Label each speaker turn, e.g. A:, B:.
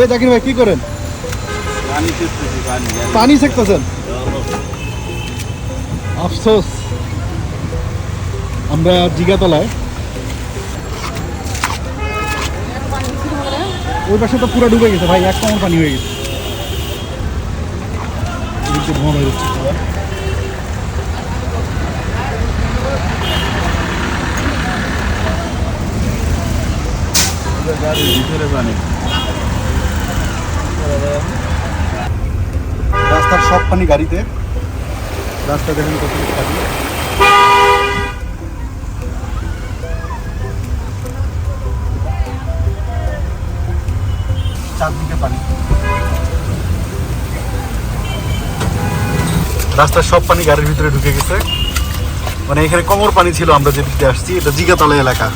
A: এ জাকির ভাই কি করেন? পানি সেকতেছেন? আফসোস, আমরা জিগাতলায়, ওই পাশে তো পুরো ডুবে গেছে ভাই, এক কমন পানি হয়ে গেছে। এদিকে ধোঁয়া হয়ে যাচ্ছে পুরো। রাস্তার সব পানি গাড়িতে, রাস্তা দেখেন কত পানি। চারদিকে পানি, রাস্তার সব পানি গাড়ির ভিতরে ঢুকে গেছে। মানে এখানে কোমর পানি ছিল আমরা যেদিকে আসছি, এটা জিগাতলা এলাকা।